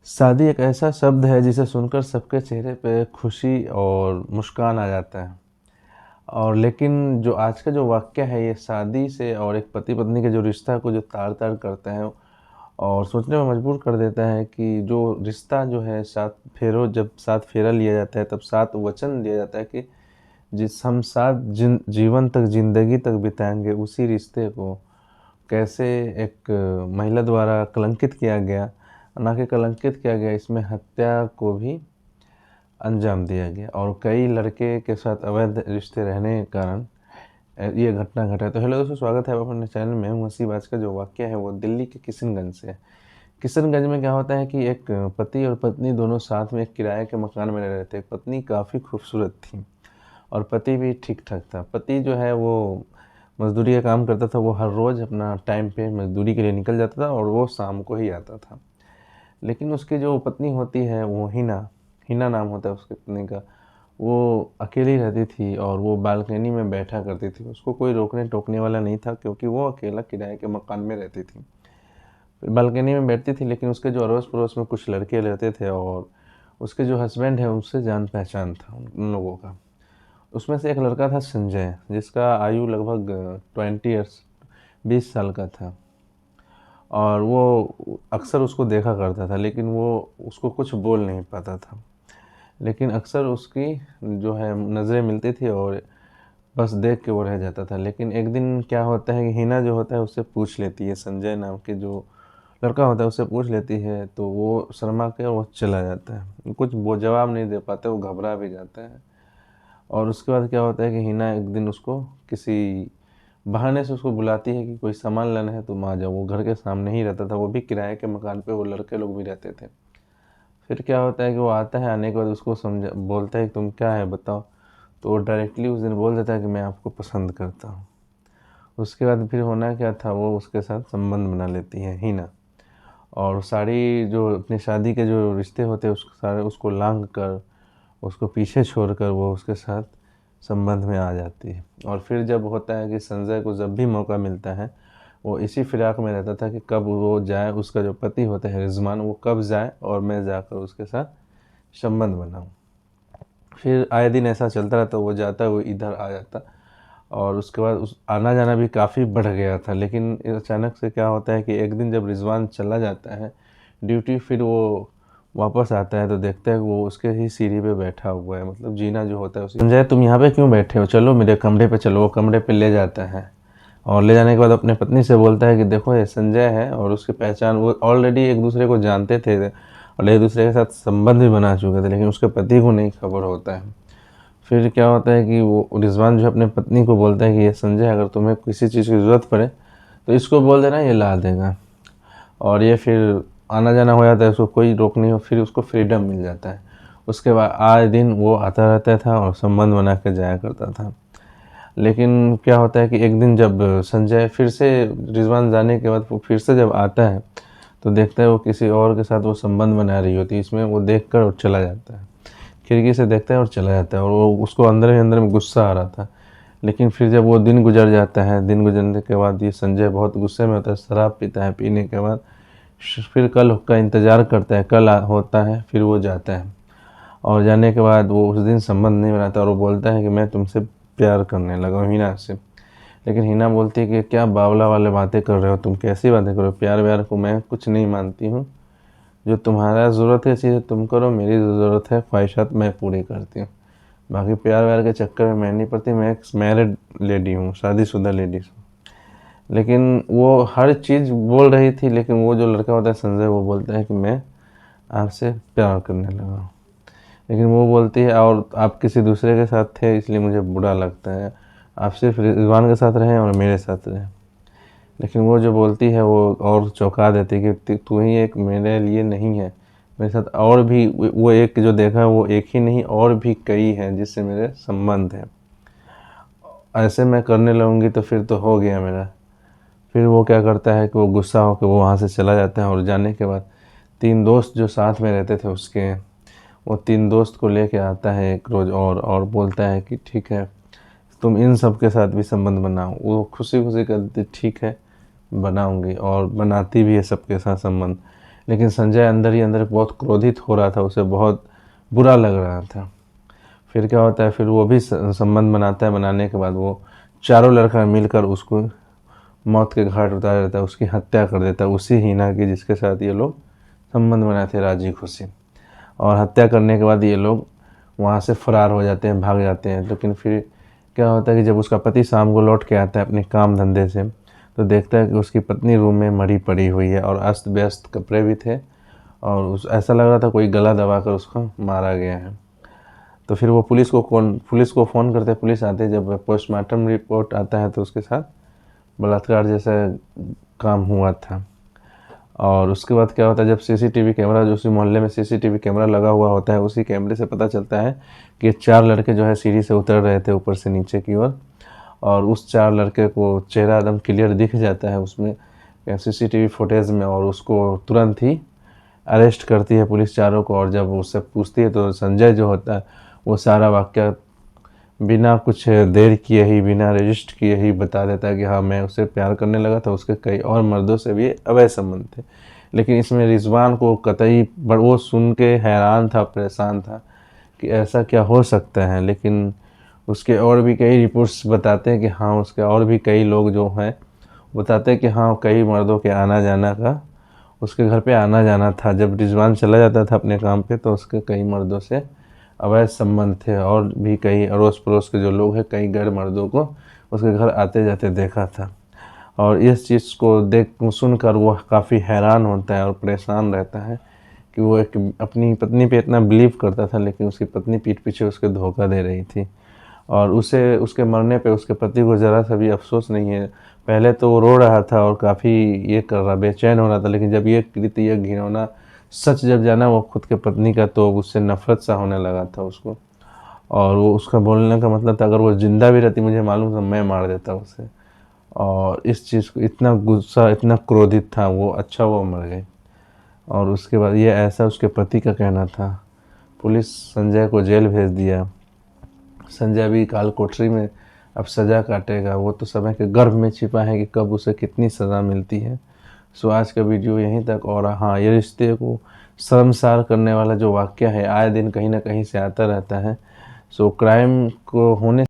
शादी एक ऐसा शब्द है जिसे सुनकर सबके चेहरे पे खुशी और मुस्कान आ जाता है। और लेकिन जो आज का जो वाक़या है ये शादी से और एक पति-पत्नी के जो रिश्ता को जो तार-तार करता है और सोचने में मजबूर कर देता है कि जो रिश्ता जो है 7 फेरा लिया जाता है तब 7 वचन दिया जाता है कि जिस हम साथ जीवन तक ज़िंदगी तक बिताएँगे उसी रिश्ते को कैसे एक महिला द्वारा कलंकित किया गया, ना कि कलंकित किया गया इसमें हत्या को भी अंजाम दिया गया और कई लड़के के साथ अवैध रिश्ते रहने के कारण ये घटना घटा। तो हेलो दोस्तों, स्वागत है आप अपने चैनल में। हूँ वसीम। आज का जो वाक़या है वो दिल्ली के किशनगंज से है। किशनगंज में क्या होता है कि एक पति और पत्नी दोनों साथ में एक किराए के मकान में रह रहे थे। पत्नी काफ़ी खूबसूरत थी और पति भी ठीक-ठाक था। पति जो है वो मज़दूरी का काम करता था। वो हर रोज़ अपना टाइम पे मज़दूरी के लिए निकल जाता था और वो शाम को ही आता था। लेकिन उसकी जो पत्नी होती है वो हिना, हिना नाम होता है उसकी पत्नी का, वो अकेली रहती थी और वो बालकनी में बैठा करती थी। उसको कोई रोकने-टोकने वाला नहीं था क्योंकि वो अकेला किराए के मकान में रहती थी। फिर बालकनी में बैठती थी, लेकिन उसके जो अड़ोस-पड़ोस में कुछ लड़के रहते थे और उसके जो हस्बैंड है उनसे जान-पहचान था उन लोगों का। उसमें से एक लड़का था संजय, जिसका आयु लगभग 20 ईयर्स 20 साल का था और वो अक्सर उसको देखा करता था, लेकिन वो उसको कुछ बोल नहीं पाता था। लेकिन अक्सर उसकी जो है नज़रें मिलती थी और बस देख के वो रह जाता था। लेकिन एक दिन क्या होता है कि हिना जो होता है उससे पूछ लेती है, संजय नाम के जो लड़का होता है उससे पूछ लेती है, तो वो शर्मा के वो चला जाता है। कुछ वो जवाब नहीं दे पाता, वो घबरा भी जाता है। और उसके बाद क्या होता है कि हिना एक दिन उसको किसी बहाने से उसको बुलाती है कि कोई सामान लाना है तुम आ जाओ। वो घर के सामने ही रहता था, वो भी किराए के मकान पे वो लड़के लोग भी रहते थे। फिर क्या होता है कि वो आता है, आने के बाद उसको समझा बोलता है कि तुम क्या है बताओ। तो वो डायरेक्टली उस दिन बोल देता है कि मैं आपको पसंद करता हूँ। उसके बाद फिर होना क्या था, वो उसके साथ संबंध बना लेती है हिना और सारी जो अपनी शादी के जो रिश्ते होते हैं उस सारे उसको लांघ कर, उसको पीछे छोड़कर वो उसके साथ संबंध में आ जाती है। और फिर जब होता है कि संजय को जब भी मौका मिलता है, वो इसी फिराक में रहता था कि कब वो जाए, उसका जो पति होता है रिजवान, वो कब जाए और मैं जाकर उसके साथ संबंध बनाऊँ। फिर आए दिन ऐसा चलता रहता, वो जाता वो इधर आ जाता और उसके बाद उस आना-जाना भी काफ़ी बढ़ गया था। लेकिन अचानक से क्या होता है कि एक दिन जब रिजवान चला जाता है ड्यूटी, फिर वो वापस आता है तो देखता है कि वो उसके ही सीढ़ी पे बैठा हुआ है, मतलब जीना जो होता है उसी। संजय तुम यहाँ पे क्यों बैठे हो, चलो मेरे कमरे पे चलो। वो कमरे पे ले जाता है और ले जाने के बाद अपने पत्नी से बोलता है कि देखो ये संजय है और उसकी पहचान, वो ऑलरेडी एक दूसरे को जानते थे और एक दूसरे के साथ संबंध भी बना चुके थे, लेकिन उसके पति को नहीं खबर होता है। फिर क्या होता है कि वो रिजवान जो अपने पत्नी को बोलता है कि ये संजय, अगर तुम्हें किसी चीज़ की ज़रूरत पड़े तो इसको बोल देना, ये ला देगा। और ये फिर आना जाना हो जाता है, उसको कोई रोक नहीं हो, फिर उसको फ्रीडम मिल जाता है। उसके बाद आए दिन वो आता रहता था और संबंध बना के जाया करता था। लेकिन क्या होता है कि एक दिन जब संजय फिर से, रिजवान जाने के बाद वो फिर से जब आता है तो देखता है वो किसी और के साथ वो संबंध बना रही होती है। इसमें वो देख कर और चला जाता है, खिड़की से देखता है और चला जाता है और वो उसको अंदर ही अंदर में गुस्सा आ रहा था। लेकिन फिर जब वो दिन गुजर जाता है, दिन गुजरने के बाद ये संजय बहुत गुस्से में होता है, शराब पीता है, पीने के बाद फिर कल का इंतज़ार करता है, कल होता है, फिर वो जाता है और जाने के बाद वो उस दिन संबंध नहीं बनाता और वो बोलता है कि मैं तुमसे प्यार करने लगा हूँ हिना से। लेकिन हिना बोलती है कि क्या बावला वाले बातें कर रहे हो तुम, कैसी बातें कर रहे हो, प्यार व्यार को मैं कुछ नहीं मानती हूँ। जो तुम्हारा ज़रूरत है चीज़ें तुम करो, मेरी जो ज़रूरत है ख्वाहिशात मैं पूरी करती हूँ। बाकी प्यार व्यार के चक्कर में मैं नहीं पड़ती, मैं एक मैरिड लेडी हूँ, शादीशुदा लेडी हूँ। लेकिन वो हर चीज़ बोल रही थी, लेकिन वो जो लड़का होता है संजय, वो बोलता है कि मैं आपसे प्यार करने लगा हूँ। लेकिन वो बोलती है और आप किसी दूसरे के साथ थे इसलिए मुझे बुरा लगता है, आप सिर्फ रिजवान के साथ रहें और मेरे साथ रहें। लेकिन वो जो बोलती है वो और चौंका देती है कि तू ही एक मेरे लिए नहीं है, मेरे साथ और भी, वो एक जो देखा है वो एक ही नहीं और भी कई हैं जिससे मेरे संबंध हैं। ऐसे मैं करने लगूंगी तो फिर तो हो गया मेरा। फिर वो क्या करता है कि वो गुस्सा होकर वो वहाँ से चला जाता है और जाने के बाद 3 दोस्त जो साथ में रहते थे उसके, वो 3 दोस्त को लेके आता है एक रोज़ और बोलता है कि ठीक है तुम इन सब के साथ भी संबंध बनाओ। वो खुशी खुशी कहती ठीक है बनाऊंगी और बनाती भी है सबके साथ संबंध। लेकिन संजय अंदर ही अंदर बहुत क्रोधित हो रहा था, उसे बहुत बुरा लग रहा था। फिर क्या होता है, फिर वो भी संबंध बनाता है। बनाने के बाद वो चारों लड़का मिलकर उसको मौत के घाट उतार देता है, उसकी हत्या कर देता है, उसी हीना की जिसके साथ ये लोग संबंध बनाए थे, राजी खुशी। और हत्या करने के बाद ये लोग वहाँ से फरार हो जाते हैं, भाग जाते हैं। लेकिन फिर क्या होता है कि जब उसका पति शाम को लौट के आता है अपने काम धंधे से, तो देखता है कि उसकी पत्नी रूम में मरी पड़ी हुई है और अस्त व्यस्त कपड़े भी थे, और ऐसा लग रहा था कोई गला दबाकर उसको मारा गया है। तो फिर वो पुलिस को फ़ोन करते हैं, पुलिस आते हैं। जब पोस्टमार्टम रिपोर्ट आता है तो उसके साथ बलात्कार जैसा काम हुआ था। और उसके बाद क्या होता है, जब सीसीटीवी कैमरा, जो उसी मोहल्ले में सीसीटीवी कैमरा लगा हुआ होता है, उसी कैमरे से पता चलता है कि 4 लड़के जो है सीढ़ी से उतर रहे थे ऊपर से नीचे की ओर, और उस 4 लड़के को चेहरा एकदम क्लियर दिख जाता है उसमें सीसीटीवी फुटेज में, और उसको तुरंत ही अरेस्ट करती है पुलिस चारों को। और जब उससे पूछती है तो संजय जो होता है वो सारा वाक़या बिना कुछ देर किए ही, बिना रजिस्ट किए ही बता देता है कि हाँ, मैं उससे प्यार करने लगा था, उसके कई और मर्दों से भी अवैध संबंध थे। लेकिन इसमें रिजवान को कतई वो सुन के हैरान था, परेशान था कि ऐसा क्या हो सकता है। लेकिन उसके और भी कई रिपोर्ट्स बताते हैं कि हाँ, उसके और भी कई लोग जो हैं बताते हैं कि हाँ, कई मर्दों के आना जाना का, उसके घर पे आना जाना था। जब रिजवान चला जाता था अपने काम पे तो उसके कई मर्दों से अवैध संबंध थे, और भी कई अड़ोस पड़ोस के जो लोग हैं, कई गैर मर्दों को उसके घर आते जाते देखा था। और इस चीज़ को सुनकर वो काफ़ी हैरान होता है और परेशान रहता है कि वो एक अपनी पत्नी पे इतना बिलीव करता था, लेकिन उसकी पत्नी पीठ पीछे उसके धोखा दे रही थी। और उसे उसके मरने पे उसके पति को ज़रा सा भी अफसोस नहीं है। पहले तो वो रो रहा था और काफ़ी ये कर रहा, बेचैन हो रहा था, लेकिन जब ये कृत्य, ये घिनौना सच जब जाना वो खुद के पत्नी का, तो उससे नफ़रत सा होने लगा था उसको। और वो उसका बोलने का मतलब था, अगर वो ज़िंदा भी रहती मुझे मालूम था मैं मार देता उसे। और इस चीज़ को इतना गुस्सा, इतना क्रोधित था वो। अच्छा वो मर गई। और उसके बाद ये ऐसा उसके पति का कहना था। पुलिस संजय को जेल भेज दिया। संजय भी काल कोठरी में अब सज़ा काटेगा। वो तो समय के गर्भ में छिपा है कि कब उसे कितनी सज़ा मिलती है। सो आज का वीडियो यहीं तक। और हाँ, ये रिश्ते को शर्मसार करने वाला जो वाक़या है आए दिन कहीं ना कहीं से आता रहता है। सो क्राइम को होने